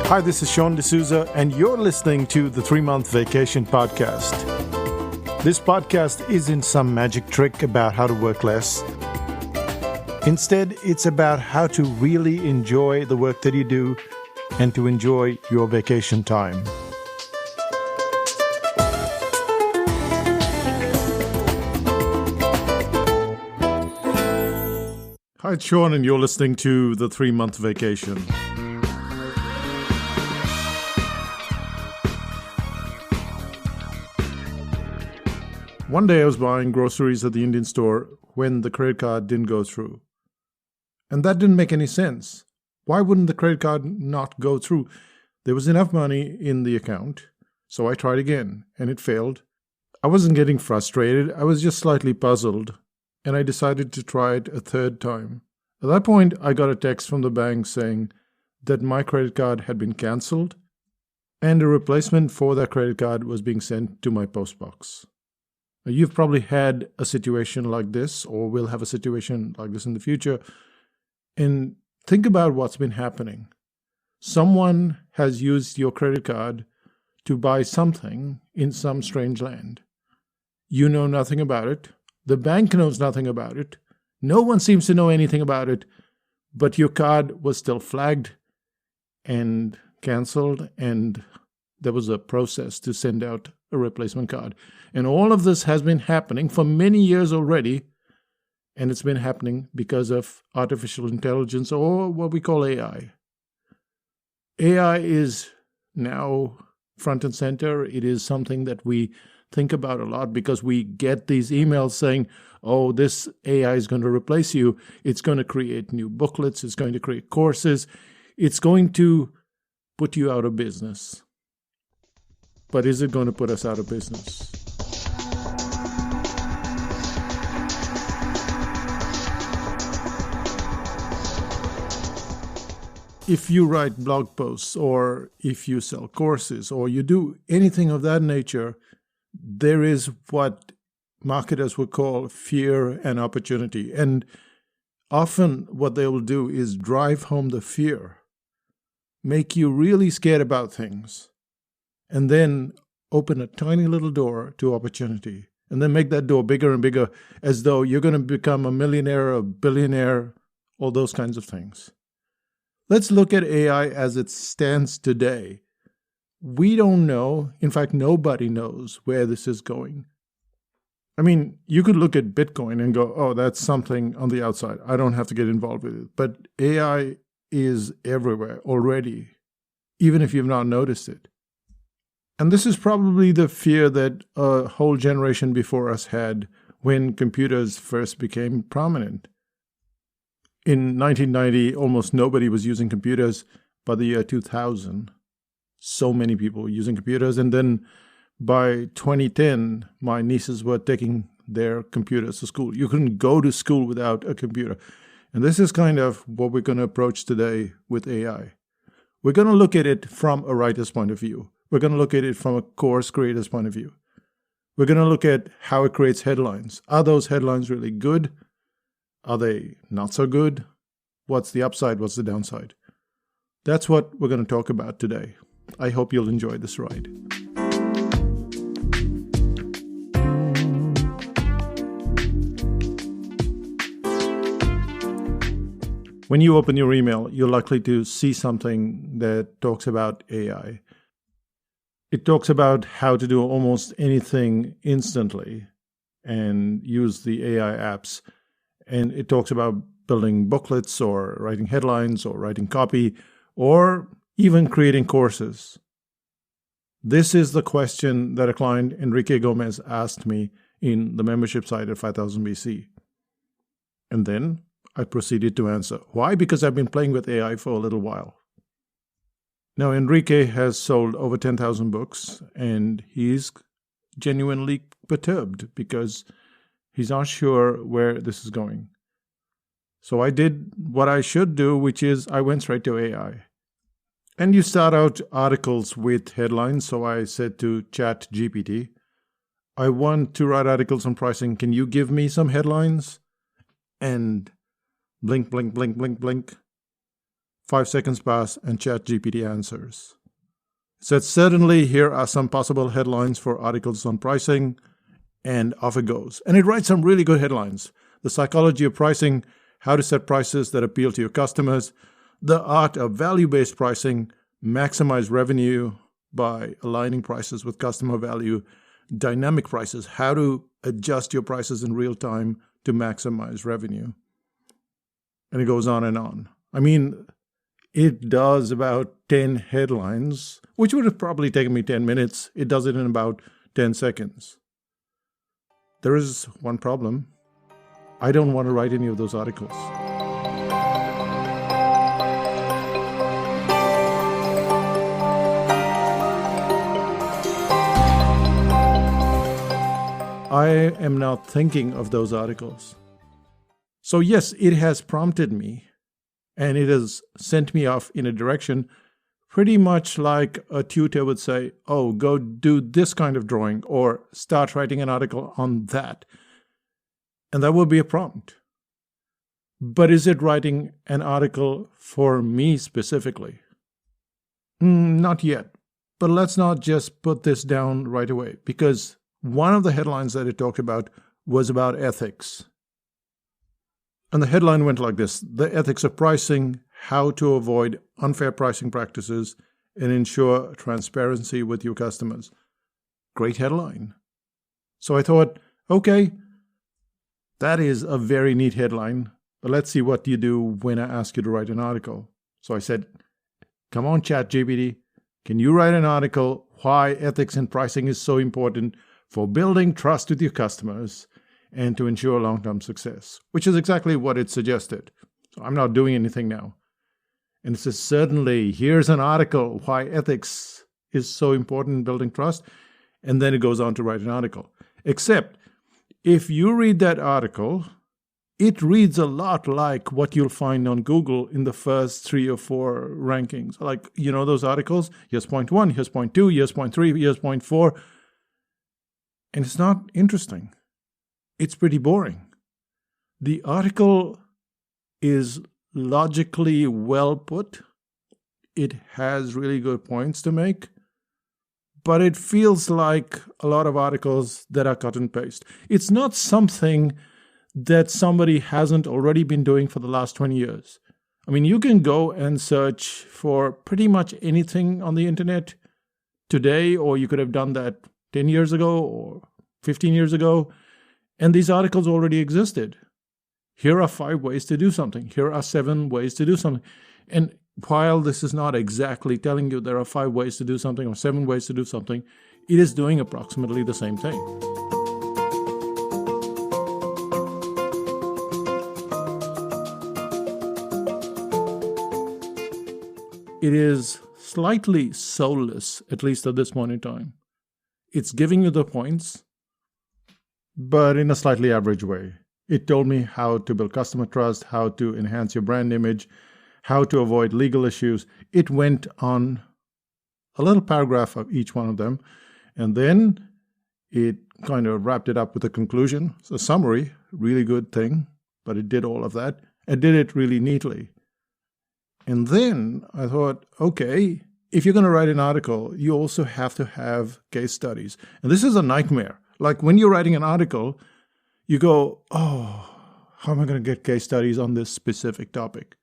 Hi, this is Sean D'Souza, and you're listening to the 3-Month Vacation Podcast. This podcast isn't some magic trick about how to work less. Instead, it's about how to really enjoy the work that you do and to enjoy your vacation time. Hi, it's Sean, and you're listening to the 3-Month Vacation. One day I was buying groceries at the Indian store when the credit card didn't go through. And that didn't make any sense. Why wouldn't the credit card not go through? There was enough money in the account, so I tried again, and it failed. I wasn't getting frustrated, I was just slightly puzzled, and I decided to try it a third time. At that point, I got a text from the bank saying that my credit card had been cancelled, and a replacement for that credit card was being sent to my postbox. You've probably had a situation like this, or will have a situation like this in the future. And think about what's been happening. Someone has used your credit card to buy something in some strange land. You know nothing about it. The bank knows nothing about it. No one seems to know anything about it. But your card was still flagged and cancelled, and there was a process to send out a replacement card. And all of this has been happening for many years already, and it's been happening because of artificial intelligence, or what we call AI. AI is now front and center. It is something that we think about a lot because we get these emails saying, oh, this AI is going to replace you. It's going to create new booklets. It's going to create courses. It's going to put you out of business. But is it going to put us out of business? If you write blog posts, or if you sell courses, or you do anything of that nature, there is what marketers would call fear and opportunity. And often what they will do is drive home the fear, make you really scared about things, and then open a tiny little door to opportunity, and then make that door bigger and bigger as though you're going to become a millionaire, a billionaire, all those kinds of things. Let's look at AI as it stands today. We don't know, in fact, nobody knows where this is going. I mean, you could look at Bitcoin and go, oh, that's something on the outside. I don't have to get involved with it. But AI is everywhere already, even if you've not noticed it. And this is probably the fear that a whole generation before us had when computers first became prominent. In 1990, almost nobody was using computers. By the year 2000, so many people were using computers. And then by 2010, my nieces were taking their computers to school. You couldn't go to school without a computer. And this is kind of what we're going to approach today with AI. We're going to look at it from a writer's point of view. We're going to look at it from a course creator's point of view. We're going to look at how it creates headlines. Are those headlines really good? Are they not so good? What's the upside? What's the downside? That's what we're going to talk about today. I hope you'll enjoy this ride. When you open your email, you're likely to see something that talks about AI. It talks about how to do almost anything instantly and use the AI apps. And it talks about building booklets or writing headlines or writing copy or even creating courses. This is the question that a client, Enrique Gomez, asked me in the membership site at 5000 BC. And then I proceeded to answer. Why? Because I've been playing with AI for a little while. Now, Enrique has sold over 10,000 books, and he's genuinely perturbed because he's not sure where this is going. So I did what I should do, which is I went straight to AI. And you start out articles with headlines, so I said to ChatGPT, I want to write articles on pricing. Can you give me some headlines? And blink, blink, blink, blink, blink. 5 seconds pass and ChatGPT answers. It said, certainly here are some possible headlines for articles on pricing, and off it goes. And it writes some really good headlines. The psychology of pricing, how to set prices that appeal to your customers, the art of value-based pricing, maximize revenue by aligning prices with customer value, dynamic prices, how to adjust your prices in real time to maximize revenue. And it goes on and on. I mean, it does about 10 headlines, which would have probably taken me 10 minutes. It does it in about 10 seconds. There is one problem. I don't want to write any of those articles. I am now thinking of those articles. So yes, it has prompted me, and it has sent me off in a direction pretty much like a tutor would say, oh, go do this kind of drawing or start writing an article on that. And that would be a prompt. But is it writing an article for me specifically? Not yet. But let's not just put this down right away, because one of the headlines that it talked about was about ethics. And the headline went like this: the ethics of pricing, how to avoid unfair pricing practices and ensure transparency with your customers. Great headline. So I thought, okay, that is a very neat headline, but let's see what you do when I ask you to write an article. So I said, come on, ChatGPT, can you write an article why ethics in pricing is so important for building trust with your customers and to ensure long-term success, which is exactly what it suggested. So I'm not doing anything now. And it says, certainly, here's an article, why ethics is so important in building trust. And then it goes on to write an article. Except, if you read that article, it reads a lot like what you'll find on Google in the first 3 or 4 rankings. Like, you know those articles? Here's point 1, here's point 2, here's point 3, here's point 4. And it's not interesting. It's pretty boring. The article is logically well put. It has really good points to make. But it feels like a lot of articles that are cut and paste. It's not something that somebody hasn't already been doing for the last 20 years. I mean, you can go and search for pretty much anything on the internet today, or you could have done that 10 years ago or 15 years ago, and these articles already existed. Here are 5 ways to do something. Here are 7 ways to do something. And while this is not exactly telling you there are 5 ways to do something or 7 ways to do something, it is doing approximately the same thing. It is slightly soulless, at least at this point in time. It's giving you the points, but in a slightly average way. It told me how to build customer trust, how to enhance your brand image, how to avoid legal issues. It went on a little paragraph of each one of them, and then it kind of wrapped it up with a conclusion. So a summary, really good thing, but it did all of that and did it really neatly. And then I thought, okay, if you're going to write an article, you also have to have case studies. And this is a nightmare. Like when you're writing an article, you go, oh, how am I going to get case studies on this specific topic?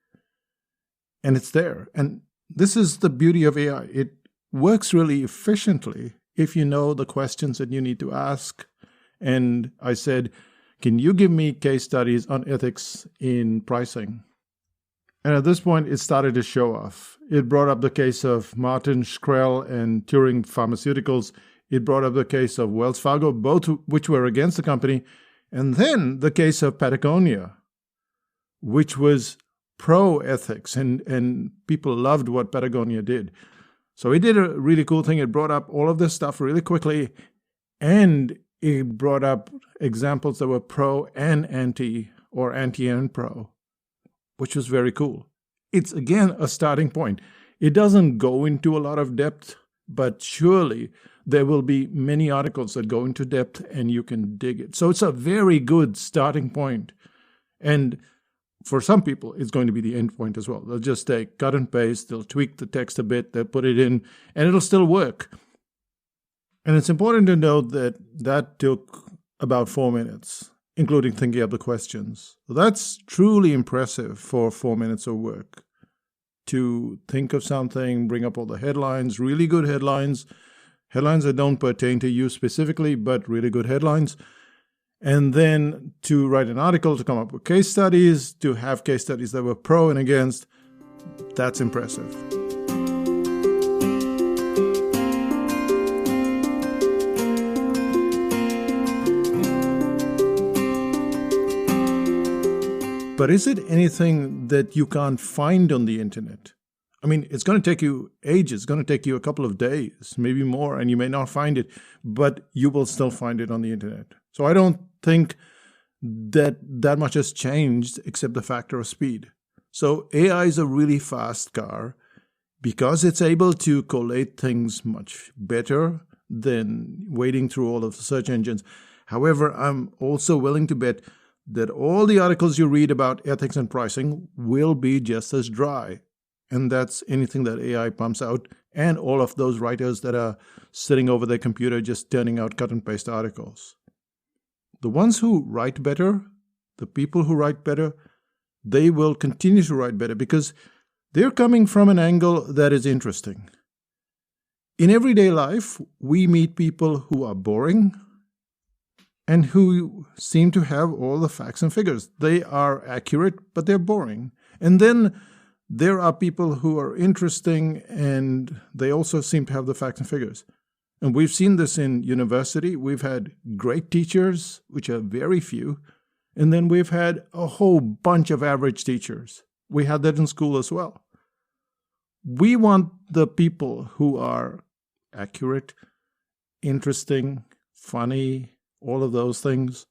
And it's there. And this is the beauty of AI. It works really efficiently if you know the questions that you need to ask. And I said, can you give me case studies on ethics in pricing? And at this point, it started to show off. It brought up the case of Martin Shkreli and Turing Pharmaceuticals. It brought up the case of Wells Fargo, both which were against the company. And then the case of Patagonia, which was pro-ethics, and people loved what Patagonia did. So it did a really cool thing. It brought up all of this stuff really quickly, and it brought up examples that were pro and anti, or anti and pro, which was very cool. It's, again, a starting point. It doesn't go into a lot of depth, but surely there will be many articles that go into depth and you can dig it. So it's a very good starting point. And for some people, it's going to be the endpoint as well. They'll just take cut and paste, they'll tweak the text a bit, they'll put it in, and it'll still work. And it's important to note that that took about 4 minutes, including thinking up the questions. So that's truly impressive for 4 minutes of work. To think of something, bring up all the headlines, really good headlines that don't pertain to you specifically, but really good headlines. And then to write an article, to come up with case studies, to have case studies that were pro and against. That's impressive. But is it anything that you can't find on the internet? I mean, it's going to take you ages. It's going to take you a couple of days, maybe more, and you may not find it, but you will still find it on the internet. So I don't think that much has changed except the factor of speed. So AI is a really fast car because it's able to collate things much better than wading through all of the search engines. However, I'm also willing to bet that all the articles you read about ethics and pricing will be just as dry. And that's anything that AI pumps out, and all of those writers that are sitting over their computer just turning out cut and paste articles. The ones who write better, the people who write better, they will continue to write better because they're coming from an angle that is interesting. In everyday life, we meet people who are boring and who seem to have all the facts and figures. They are accurate, but they're boring. And then there are people who are interesting and they also seem to have the facts and figures. And we've seen this in university. We've had great teachers, which are very few, and then we've had a whole bunch of average teachers. We had that in school as well. We want the people who are accurate, interesting, funny, all of those things.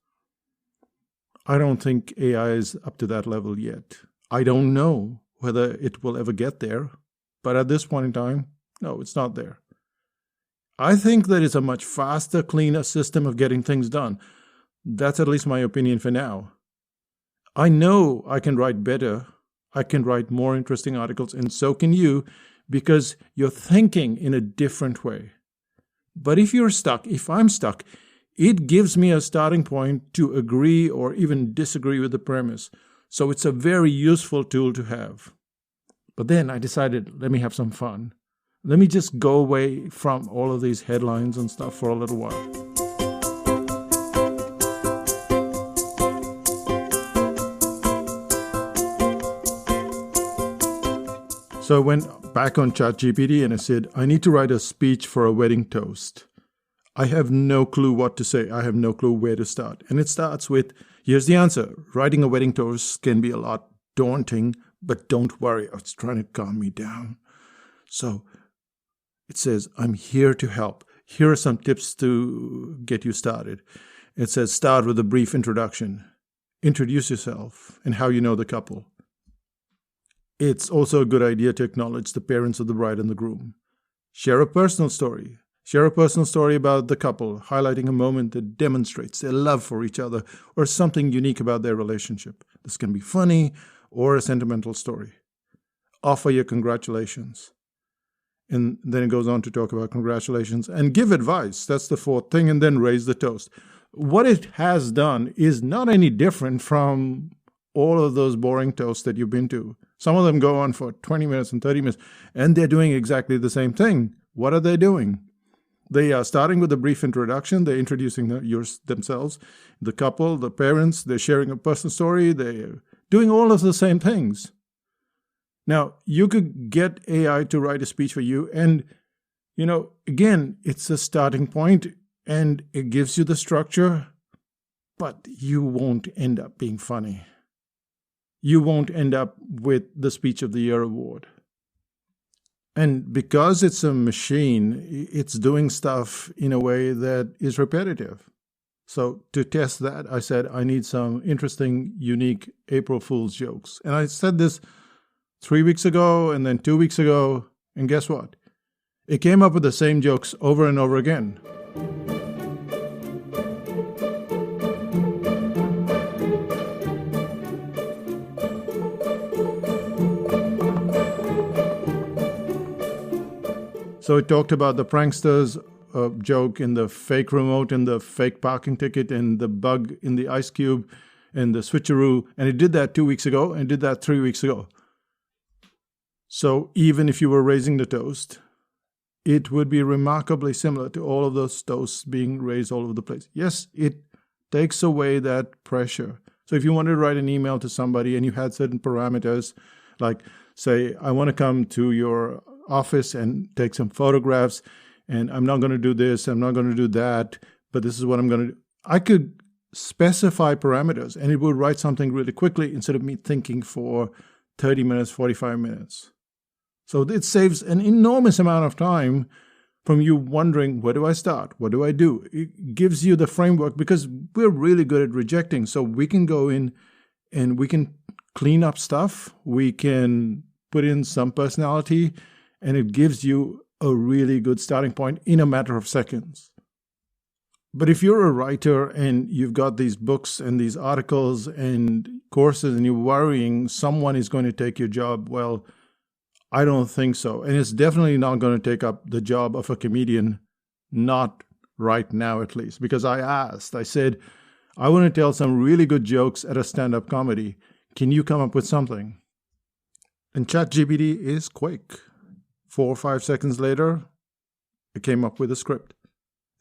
I don't think AI is up to that level yet. I don't know whether it will ever get there, but at this point in time, no, it's not there. I think that it's a much faster, cleaner system of getting things done. That's at least my opinion for now. I know I can write better. I can write more interesting articles, and so can you, because you're thinking in a different way. But if you're stuck, if I'm stuck, it gives me a starting point to agree or even disagree with the premise. So it's a very useful tool to have. But then I decided, let me have some fun. Let me just go away from all of these headlines and stuff for a little while. So I went back on ChatGPT and I said, I need to write a speech for a wedding toast. I have no clue what to say. I have no clue where to start. And it starts with, here's the answer. Writing a wedding toast can be a lot daunting, but don't worry. It's trying to calm me down. So it says, I'm here to help. Here are some tips to get you started. It says, start with a brief introduction. Introduce yourself and how you know the couple. It's also a good idea to acknowledge the parents of the bride and the groom. Share a personal story. Share a personal story about the couple, highlighting a moment that demonstrates their love for each other or something unique about their relationship. This can be funny or a sentimental story. Offer your congratulations. And then it goes on to talk about congratulations and give advice. That's the fourth thing. And then raise the toast. What it has done is not any different from all of those boring toasts that you've been to. Some of them go on for 20 minutes and 30 minutes, and they're doing exactly the same thing. What are they doing? They are starting with a brief introduction. They're introducing themselves, the couple, the parents. They're sharing a personal story. They're doing all of the same things. Now, you could get AI to write a speech for you. And, again, it's a starting point and it gives you the structure, but you won't end up being funny. You won't end up with the Speech of the Year award. And because it's a machine, it's doing stuff in a way that is repetitive. So to test that, I said, I need some interesting, unique April Fool's jokes. And I said this 3 weeks ago and then 2 weeks ago. And guess what? It came up with the same jokes over and over again. So it talked about the pranksters joke in the fake remote and the fake parking ticket and the bug in the ice cube and the switcheroo. And it did that 2 weeks ago and did that 3 weeks ago. So even if you were raising the toast, it would be remarkably similar to all of those toasts being raised all over the place. Yes, it takes away that pressure. So if you wanted to write an email to somebody and you had certain parameters, like say, I want to come to your office and take some photographs, and I'm not going to do this, I'm not going to do that, but this is what I'm going to do. I could specify parameters and it would write something really quickly instead of me thinking for 30 minutes, 45 minutes. So it saves an enormous amount of time from you wondering, where do I start? What do I do? It gives you the framework because we're really good at rejecting. So we can go in and we can clean up stuff. We can put in some personality, and it gives you a really good starting point in a matter of seconds. But if you're a writer and you've got these books and these articles and courses and you're worrying someone is going to take your job, well, I don't think so. And it's definitely not going to take up the job of a comedian, not right now at least. Because I said, I want to tell some really good jokes at a stand-up comedy. Can you come up with something? And ChatGPT is quick. 4 or 5 seconds later, it came up with a script.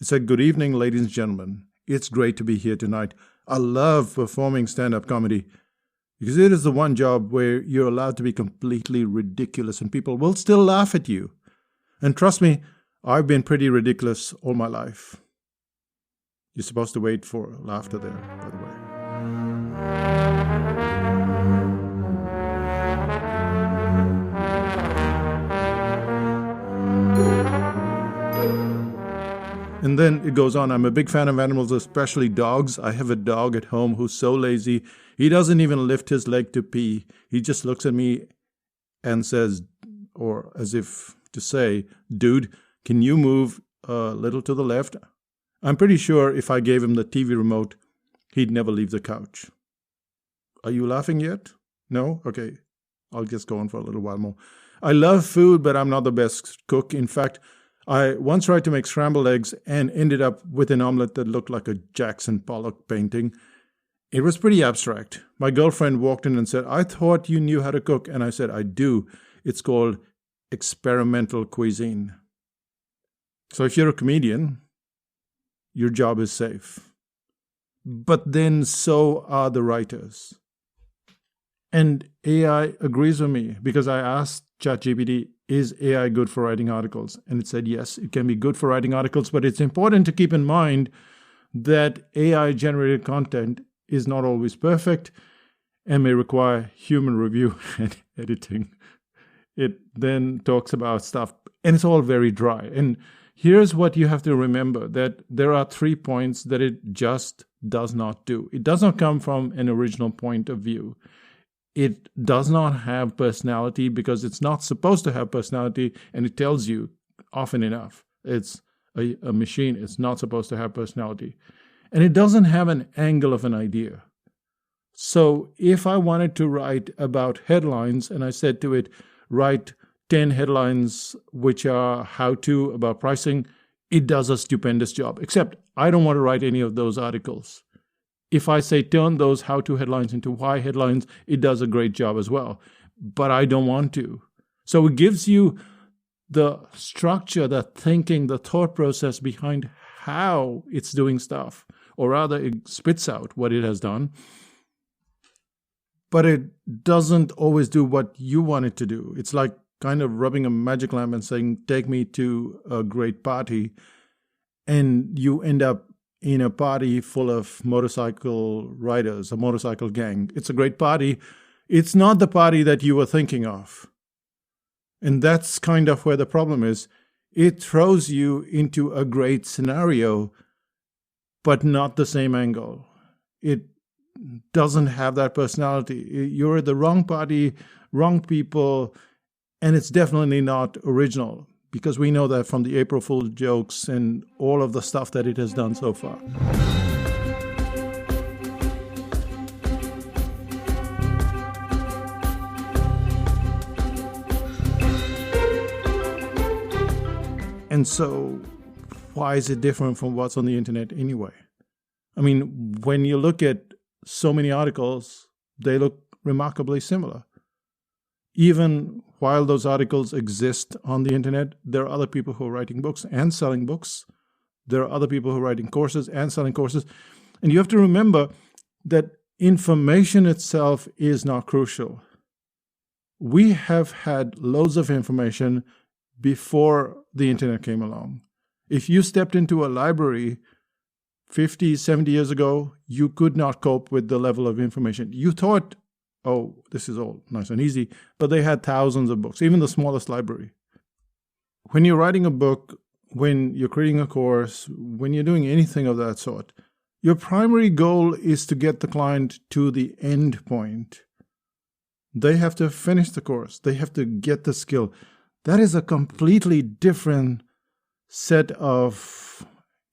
It said, "Good evening, ladies and gentlemen. It's great to be here tonight. I love performing stand-up comedy because it is the one job where you're allowed to be completely ridiculous and people will still laugh at you. And trust me, I've been pretty ridiculous all my life." You're supposed to wait for laughter there, by the way. And then it goes on, "I'm a big fan of animals, especially dogs. I have a dog at home who's so lazy, he doesn't even lift his leg to pee. He just looks at me and says, or as if to say, 'Dude, can you move a little to the left?' I'm pretty sure if I gave him the TV remote, he'd never leave the couch." Are you laughing yet? No? Okay. I'll just go on for a little while more. "I love food, but I'm not the best cook. In fact, I once tried to make scrambled eggs and ended up with an omelet that looked like a Jackson Pollock painting. It was pretty abstract. My girlfriend walked in and said, 'I thought you knew how to cook.' And I said, 'I do. It's called experimental cuisine.'" So if you're a comedian, your job is safe. But then so are the writers. And AI agrees with me because I asked ChatGPT, is AI good for writing articles? And it said, yes, it can be good for writing articles, but it's important to keep in mind that AI-generated content is not always perfect and may require human review and editing. It then talks about stuff, and it's all very dry. And here's what you have to remember, that there are 3 points that it just does not do. It does not come from an original point of view. It does not have personality because it's not supposed to have personality, and it tells you often enough. It's a machine. It's not supposed to have personality. And it doesn't have an angle of an idea. So if I wanted to write about headlines and I said to it, write 10 headlines which are how-to about pricing, it does a stupendous job. Except I don't want to write any of those articles. If I say turn those how-to headlines into why headlines, it does a great job as well. But I don't want to. So it gives you the structure, the thinking, the thought process behind how it's doing stuff. Or rather, it spits out what it has done. But it doesn't always do what you want it to do. It's like kind of rubbing a magic lamp and saying, take me to a great party. And you end up in a party full of motorcycle riders, a motorcycle gang. It's a great party. It's not the party that you were thinking of. And that's kind of where the problem is. It throws you into a great scenario, but not the same angle. It doesn't have that personality. You're at the wrong party, wrong people, and it's definitely not original. Because we know that from the April Fool's jokes and all of the stuff that it has done so far. And so why is it different from what's on the internet anyway? I mean, when you look at so many articles, they look remarkably similar. Even while those articles exist on the internet, there are other people who are writing books and selling books. There are other people who are writing courses and selling courses. And you have to remember that information itself is not crucial. We have had loads of information before the internet came along. If you stepped into a library 50, 70 years ago, you could not cope with the level of information. You thought, oh, this is all nice and easy, but they had thousands of books, even the smallest library. When you're writing a book, when you're creating a course, when you're doing anything of that sort, your primary goal is to get the client to the end point. They have to finish the course. They have to get the skill. That is a completely different set of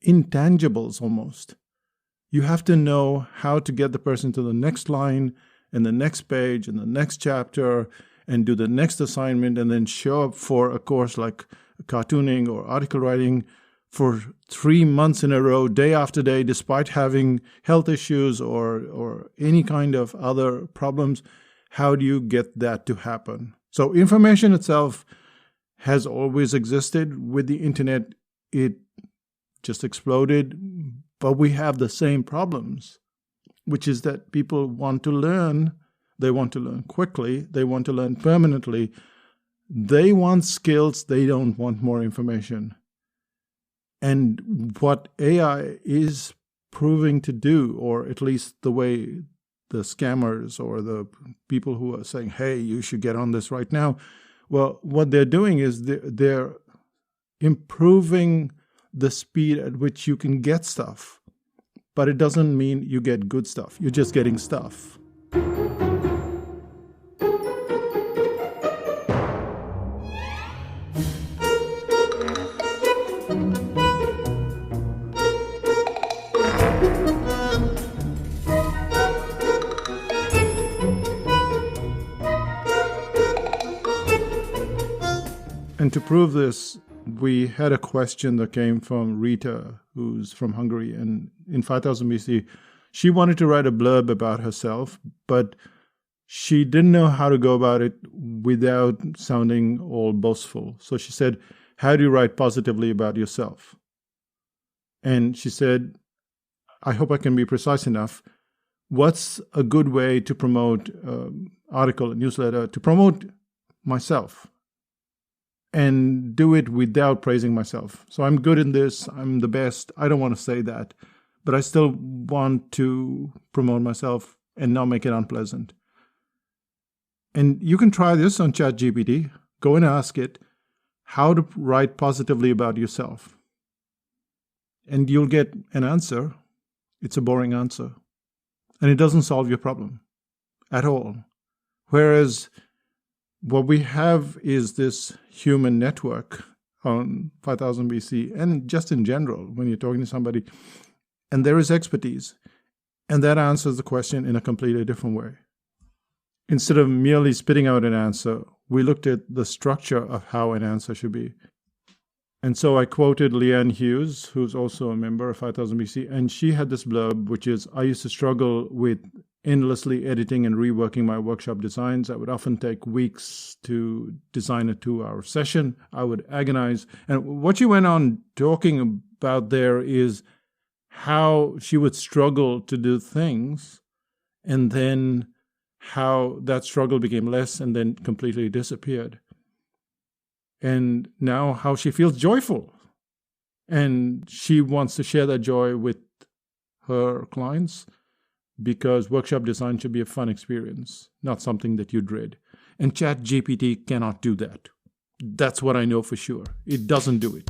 intangibles almost. You have to know how to get the person to the next line and the next page and the next chapter and do the next assignment and then show up for a course like cartooning or article writing for 3 months in a row, day after day, despite having health issues or any kind of other problems. How do you get that to happen? So information itself has always existed. With the internet, it just exploded. But we have the same problems, which is that people want to learn. They want to learn quickly. They want to learn permanently. They want skills. They don't want more information. And what AI is proving to do, or at least the way the scammers or the people who are saying, hey, you should get on this right now. Well, what they're doing is they're improving the speed at which you can get stuff. But it doesn't mean you get good stuff. You're just getting stuff. And to prove this, we had a question that came from Rita, who's from Hungary. And in 5000 BC, she wanted to write a blurb about herself, but she didn't know how to go about it without sounding all boastful. So she said, how do you write positively about yourself? And she said, I hope I can be precise enough. What's a good way to promote an article, a newsletter, to promote myself? And do it without praising myself. So I'm good in this, I'm the best. I don't want to say that, but I still want to promote myself and not make it unpleasant. And you can try this on ChatGPT. Go and ask it how to write positively about yourself. And you'll get an answer. It's a boring answer. And it doesn't solve your problem at all. Whereas what we have is this human network on 5000 BC and just in general when you're talking to somebody, and there is expertise, and that answers the question in a completely different way. Instead of merely spitting out an answer, we looked at the structure of how an answer should be. And so I quoted Leanne Hughes, who's also a member of 5000 BC, and she had this blurb, which is, I used to struggle with endlessly editing and reworking my workshop designs. I would often take weeks to design a 2-hour session. I would agonize. And what she went on talking about there is how she would struggle to do things, and then how that struggle became less and then completely disappeared. And now how she feels joyful. And she wants to share that joy with her clients, because workshop design should be a fun experience, not something that you dread. And ChatGPT cannot do that. That's what I know for sure. It doesn't do it.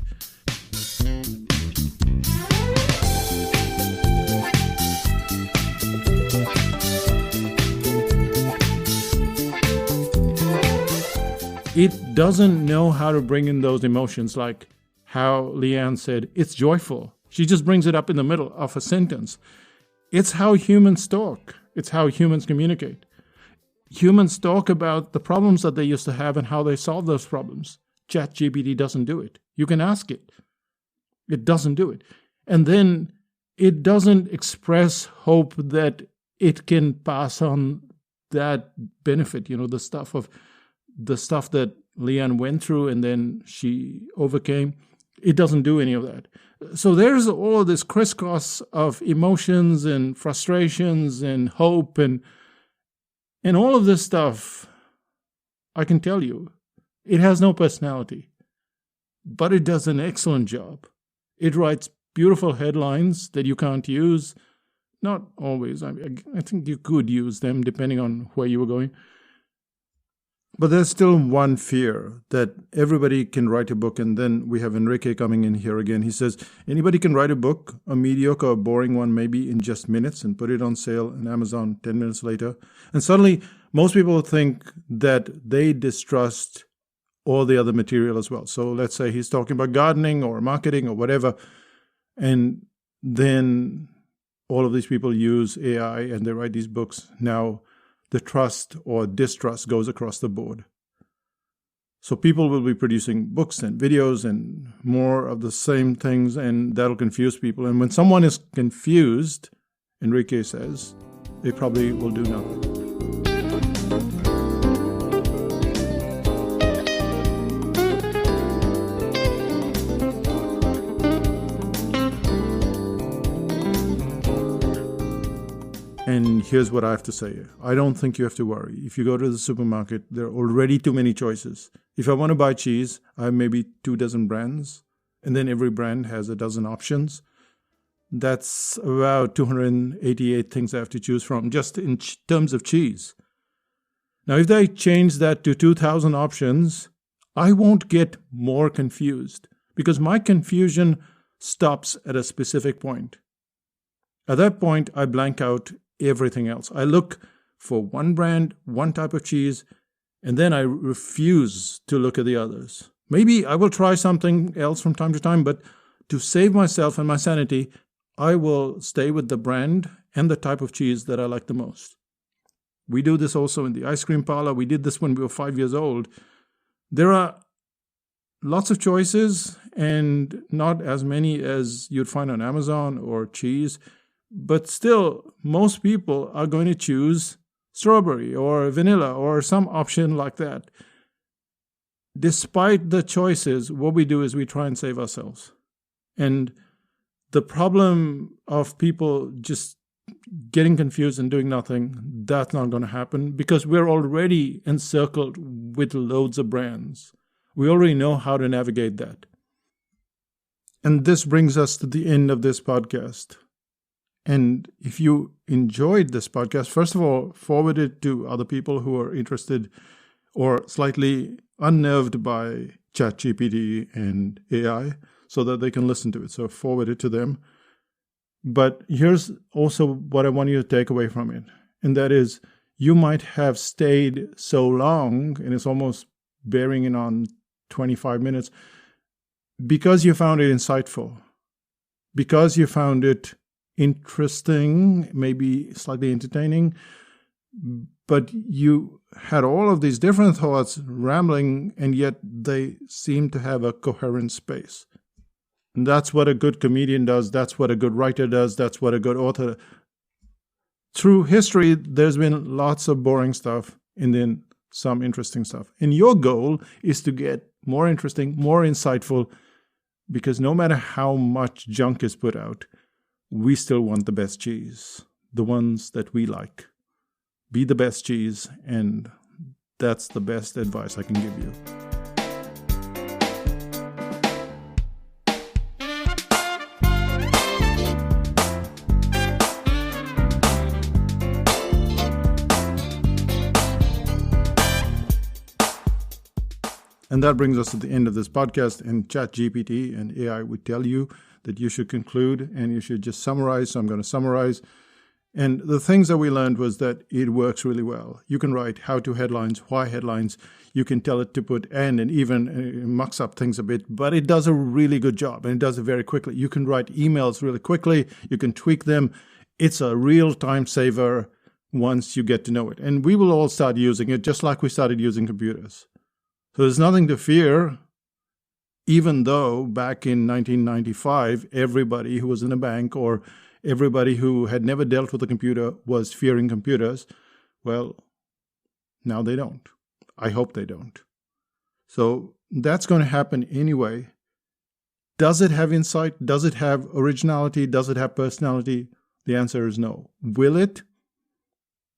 It doesn't know how to bring in those emotions, like how Leanne said, it's joyful. She just brings it up in the middle of a sentence. It's how humans talk. It's how humans communicate. Humans talk about the problems that they used to have and how they solve those problems. ChatGPT doesn't do it. You can ask it. It doesn't do it. And then it doesn't express hope that it can pass on that benefit, the stuff that Leanne went through and then she overcame. It doesn't do any of that. So there's all this crisscross of emotions and frustrations and hope and all of this stuff. I can tell you, it has no personality, but it does an excellent job. It writes beautiful headlines that you can't use. Not always. I think you could use them depending on where you were going. But there's still one fear, that everybody can write a book. And then we have Enrique coming in here again. He says, anybody can write a book, a mediocre or boring one, maybe in just minutes, and put it on sale on Amazon 10 minutes later. And suddenly, most people think that they distrust all the other material as well. So let's say he's talking about gardening or marketing or whatever. And then all of these people use AI and they write these books. Now, the trust or distrust goes across the board. So people will be producing books and videos and more of the same things, and that'll confuse people. And when someone is confused, Enrique says, they probably will do nothing. And here's what I have to say. I don't think you have to worry. If you go to the supermarket, there are already too many choices. If I want to buy cheese, I have maybe 24 brands, and then every brand has a dozen options. That's about 288 things I have to choose from, just in terms of cheese. Now, if they change that to 2,000 options, I won't get more confused, because my confusion stops at a specific point. At that point, I blank out everything else. I look for one brand, one type of cheese, and then I refuse to look at the others. Maybe I will try something else from time to time, but to save myself and my sanity, I will stay with the brand and the type of cheese that I like the most. We do this also in the ice cream parlor. We did this when we were 5 years old. There are lots of choices and not as many as you'd find on Amazon or cheese. But still, most people are going to choose strawberry or vanilla or some option like that. Despite the choices, what we do is we try and save ourselves. And the problem of people just getting confused and doing nothing, that's not going to happen because we're already encircled with loads of brands. We already know how to navigate that. And this brings us to the end of this podcast. And if you enjoyed this podcast, first of all, forward it to other people who are interested or slightly unnerved by ChatGPT and AI so that they can listen to it. So forward it to them. But here's also what I want you to take away from it. And that is, you might have stayed so long, and it's almost bearing in on 25 minutes, because you found it insightful, because you found it interesting, maybe slightly entertaining, but you had all of these different thoughts rambling, and yet they seem to have a coherent space. And that's what a good comedian does. That's what a good writer does. That's what a good author. Through history, there's been lots of boring stuff and then some interesting stuff. And your goal is to get more interesting, more insightful, because no matter how much junk is put out, we still want the best cheese, the ones that we like. Be the best cheese, and that's the best advice I can give you. And that brings us to the end of this podcast, and ChatGPT and AI would tell you that you should conclude and you should just summarize. So I'm going to summarize. And the things that we learned was that it works really well. You can write how-to headlines, why headlines. You can tell it to put and even mucks up things a bit, but it does a really good job, and it does it very quickly. You can write emails really quickly. You can tweak them. It's a real time saver once you get to know it. And we will all start using it just like we started using computers. So there's nothing to fear. even though back in 1995, everybody who was in a bank or everybody who had never dealt with a computer was fearing computers. Well, now they don't. I hope they don't. So that's going to happen anyway. Does it have insight? Does it have originality? Does it have personality? The answer is no. Will it?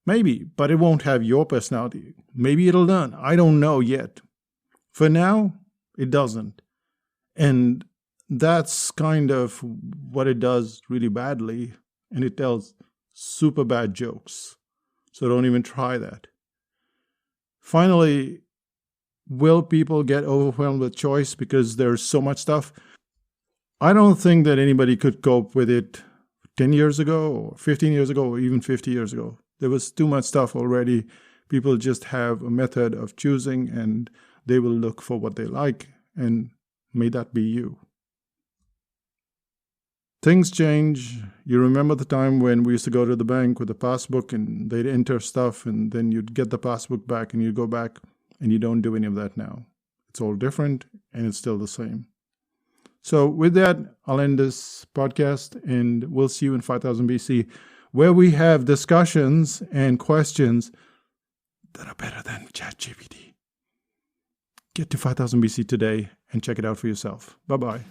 Maybe, but it won't have your personality. Maybe it'll learn. I don't know yet. For now, it doesn't. And that's kind of what it does really badly. And it tells super bad jokes. So don't even try that. Finally, will people get overwhelmed with choice because there's so much stuff? I don't think that anybody could cope with it 10 years ago or 15 years ago or even 50 years ago. There was too much stuff already. People just have a method of choosing and they will look for what they like, and may that be you. Things change. You remember the time when we used to go to the bank with the passbook and they'd enter stuff and then you'd get the passbook back and you'd go back, and you don't do any of that now. It's all different and it's still the same. So with that, I'll end this podcast and we'll see you in 5000 BC, where we have discussions and questions that are better than ChatGPT. Get to 5000 BC today and check it out for yourself. Bye-bye.